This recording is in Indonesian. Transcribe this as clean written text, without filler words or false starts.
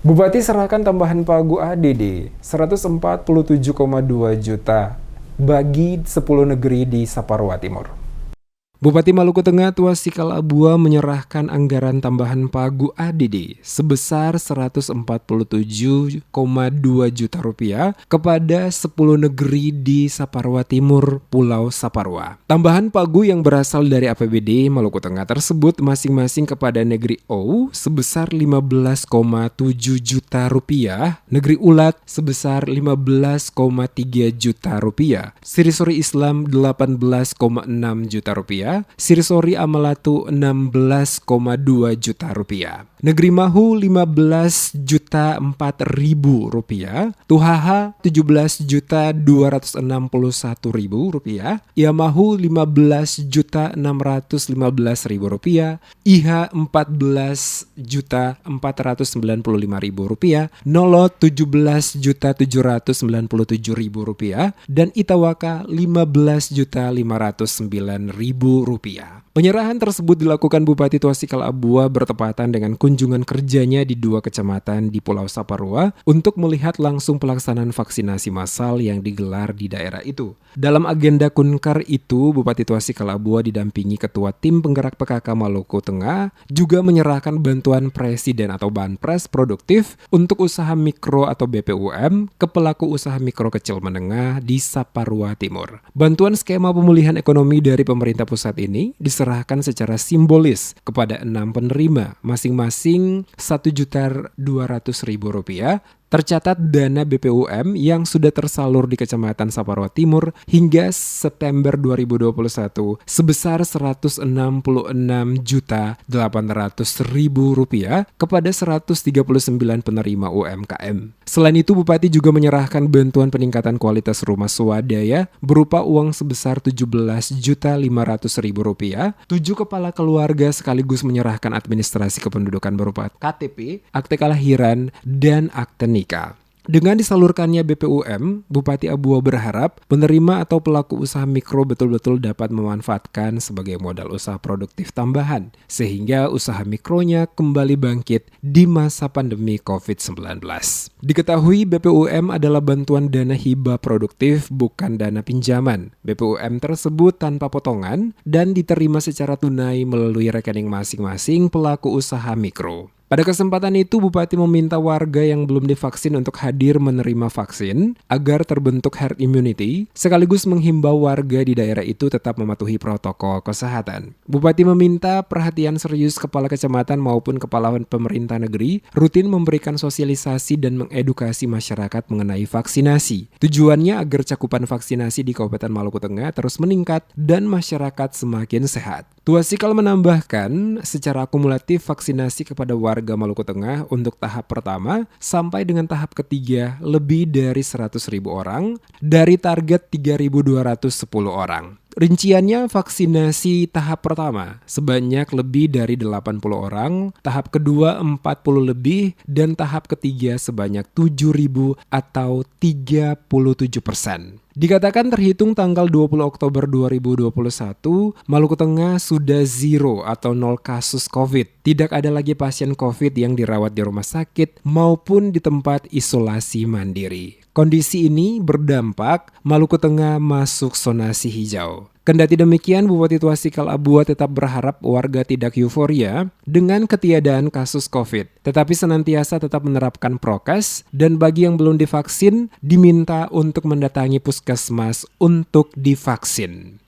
Bupati serahkan tambahan pagu ADD 147,2 juta bagi 10 negeri di Saparua Timur. Bupati Maluku Tengah Tuasikal Abua menyerahkan anggaran tambahan pagu ADD sebesar 147,2 juta rupiah kepada 10 negeri di Saparua Timur, Pulau Saparua. Tambahan pagu yang berasal dari APBD Maluku Tengah tersebut masing-masing kepada negeri O sebesar 15,7 juta rupiah, negeri Ulat sebesar 15,3 juta rupiah, Sirisori Islam 18,6 juta rupiah, Sirisori Amalatu 16,2 juta rupiah. Negeri Mahu 15 juta 4 ribu rupiah, Tuhaha 17 juta 261 ribu rupiah, Iamahu 15 juta 615 ribu rupiah, Iha 14 juta 495 ribu rupiah, Nolo 17 juta 797 ribu rupiah, dan Itawaka 15 juta 509 ribu rupiah. Penyerahan tersebut dilakukan Bupati Tuasikal Abua bertepatan dengan kunjungan kerjanya di 2 kecamatan di Pulau Saparua untuk melihat langsung pelaksanaan vaksinasi massal yang digelar di daerah itu. Dalam agenda Kunkar itu, Bupati Tuasikal Abua didampingi Ketua Tim Penggerak PKK Maluku Tengah juga menyerahkan bantuan presiden atau banpres produktif untuk usaha mikro atau BPUM ke pelaku usaha mikro kecil menengah di Saparua Timur. Bantuan skema pemulihan ekonomi dari pemerintah pusat ini diserahkan secara simbolis kepada 6 penerima, masing-masing Rp1.200.000. Tercatat dana BPUM yang sudah tersalur di Kecamatan Saparua Timur hingga September 2021 sebesar Rp166.800.000 kepada 139 penerima UMKM. Selain itu, Bupati juga menyerahkan bantuan peningkatan kualitas rumah swadaya berupa uang sebesar Rp17.500.000. 7 kepala keluarga sekaligus menyerahkan administrasi kependudukan berupa KTP, akte kelahiran, dan akte nikah. Dengan disalurkannya BPUM, Bupati Abua berharap penerima atau pelaku usaha mikro betul-betul dapat memanfaatkan sebagai modal usaha produktif tambahan, sehingga usaha mikronya kembali bangkit di masa pandemi COVID-19. Diketahui BPUM adalah bantuan dana hibah produktif, bukan dana pinjaman. BPUM tersebut tanpa potongan dan diterima secara tunai melalui rekening masing-masing pelaku usaha mikro. Pada kesempatan itu, Bupati meminta warga yang belum divaksin untuk hadir menerima vaksin agar terbentuk herd immunity, sekaligus menghimbau warga di daerah itu tetap mematuhi protokol kesehatan. Bupati meminta perhatian serius kepala kecamatan maupun kepala pemerintah negeri rutin memberikan sosialisasi dan mengedukasi masyarakat mengenai vaksinasi. Tujuannya agar cakupan vaksinasi di Kabupaten Maluku Tengah terus meningkat dan masyarakat semakin sehat. Tuasikal menambahkan, secara akumulatif vaksinasi kepada warga Maluku Tengah untuk tahap pertama sampai dengan tahap ketiga lebih dari 100.000 orang dari target 3.210 orang. Rinciannya, vaksinasi tahap pertama sebanyak lebih dari 80 orang, tahap kedua 40 lebih, dan tahap ketiga sebanyak 7.000 atau 37%. Dikatakan terhitung tanggal 20 Oktober 2021, Maluku Tengah sudah zero atau 0 kasus COVID. Tidak ada lagi pasien COVID yang dirawat di rumah sakit maupun di tempat isolasi mandiri. Kondisi ini berdampak Maluku Tengah masuk zonasi hijau. Kendati demikian, Bupati Tuasikal Abua tetap berharap warga tidak euforia dengan ketiadaan kasus COVID, tetapi senantiasa tetap menerapkan prokes dan bagi yang belum divaksin diminta untuk mendatangi puskesmas untuk divaksin.